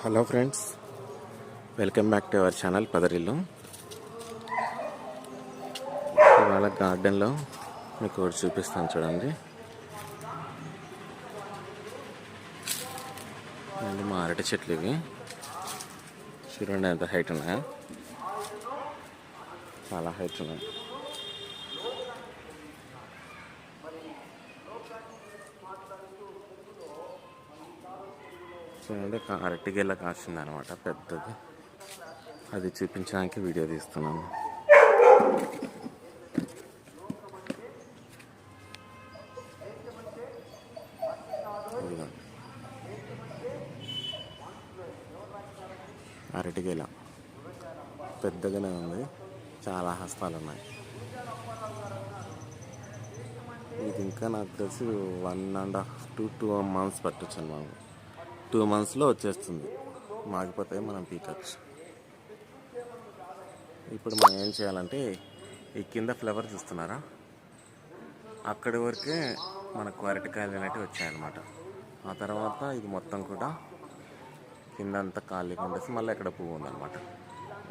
Hello friends, welcome back to our channel పదరిల్లు. ఇవాళ గార్డెన్లో మీకు ఒకటి చూపిస్తాను చూడండి. అండ్ మా అరటి చెట్లు ఇవి చూడండి, ఎంత హైట్ ఉన్నాయా, చాలా హైట్ ఉన్నాయి. చూడండి, అరటి గెల కాసింది అనమాట, పెద్దది. అది చూపించడానికి వీడియో తీస్తున్నాను. అరటి గెల పెద్దగానే ఉంది, చాలా హస్తాలు ఉన్నాయి. ఇది ఇంకా నాకు తెలిసి 1.5 to 2 months పట్టచ్చు అన్నమాట. 2 monthsలో వచ్చేస్తుంది, మాగిపోతే మనం పీకచ్చు. ఇప్పుడు మనం ఏం చేయాలంటే, ఈ కింద ఫ్లవర్ చూస్తున్నారా, అక్కడి వరకే మనకు అరటికాయలు అనేటివి వచ్చాయన్నమాట. ఆ తర్వాత ఇది మొత్తం కూడా కిందంతా ఖాళీగా ఉండేసి మళ్ళీ ఇక్కడ పువ్వు ఉందన్నమాట.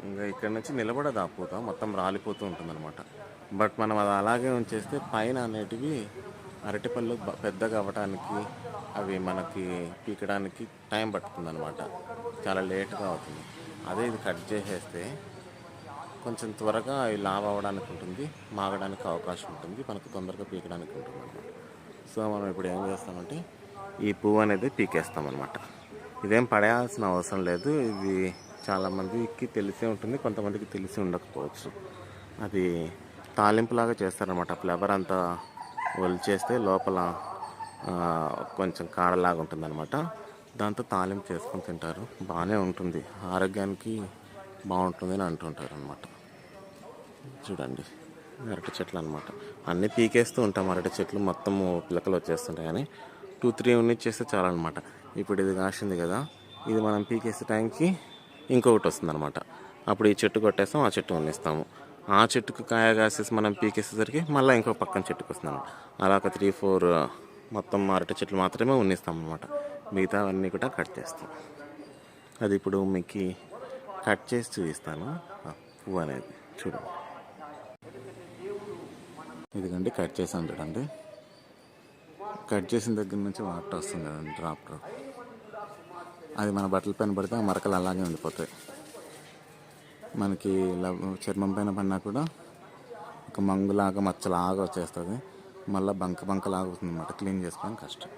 ఇంకా ఇక్కడ నుంచి నిలబడదు ఆ పూత, మొత్తం రాలిపోతూ ఉంటుందన్నమాట. బట్ మనం అది అలాగే ఉంచేస్తే పైన అనేటివి అరటిపళ్ళు పెద్దగా అవ్వడానికి, అవి మనకి పీకడానికి టైం పడుతుందన్నమాట, చాలా లేట్గా అవుతుంది. అదే ఇది కట్ చేసేస్తే కొంచెం త్వరగా అవి లావ్ అవ్వడానికి ఉంటుంది, మాగడానికి అవకాశం ఉంటుంది, మనకు తొందరగా పీకడానికి ఉంటుంది అన్నమాట. సో మనం ఇప్పుడు ఏం చేస్తామంటే, ఈ పువ్వు అనేది పీకేస్తామన్నమాట. ఇదేం పడేయాల్సిన అవసరం లేదు. ఇది చాలామందికి తెలిసే ఉంటుంది, కొంతమందికి తెలిసి ఉండకపోవచ్చు. అది తాలింపులాగా చేస్తారనమాట. ఫ్లవర్ అంతా ఒలిచేస్తే లోపల కొంచెం కాడలాగా ఉంటుంది అనమాట. దాంతో తాలింపు చేసుకొని తింటారు, బాగానే ఉంటుంది, ఆరోగ్యానికి బాగుంటుంది అని అంటుంటారు అనమాట. చూడండి, అరటి చెట్లు అనమాట. అన్నీ పీకేస్తూ ఉంటాం అరటి చెట్లు, మొత్తము పిలకలు వచ్చేస్తుంటాయి. కానీ 2-3 ఉన్నిచ్చేస్తే చాలన్నమాట. ఇప్పుడు ఇది కాసింది కదా, ఇది మనం పీకేసే టైంకి ఇంకొకటి వస్తుంది అనమాట. అప్పుడు ఈ చెట్టు కొట్టేస్తాం, ఆ చెట్టు ఉన్నిస్తాము. ఆ చెట్టుకు కాయ కాసేసి మనం పీకేసేసరికి మళ్ళీ ఇంకో పక్కన చెట్టుకు వస్తుంది అనమాట. అలా ఒక 3-4 మొత్తం అరటి చెట్లు మాత్రమే ఉన్నిస్తాం అనమాట. మిగతా అన్నీ కూడా కట్ చేస్తాం. అది ఇప్పుడు మీకు కట్ చేసి చూపిస్తాను. పువ్వు అనేది చూడండి, ఇదిగండి కట్ చేసాను చూడండి. కట్ చేసిన దగ్గర నుంచి వాటర్ వస్తుంది కదండి, డ్రాప్. అది మన బట్టల పైన పడితే ఆ మరకలు అలాగే ఉండిపోతాయి. మనకి చర్మం పైన పడినా కూడా ఒక మంగులాగా మచ్చలాగా వచ్చేస్తుంది, మళ్ళీ బంకలాగా అవుతుంది అన్నమాట. క్లీన్ చేసుకోవడం కష్టం.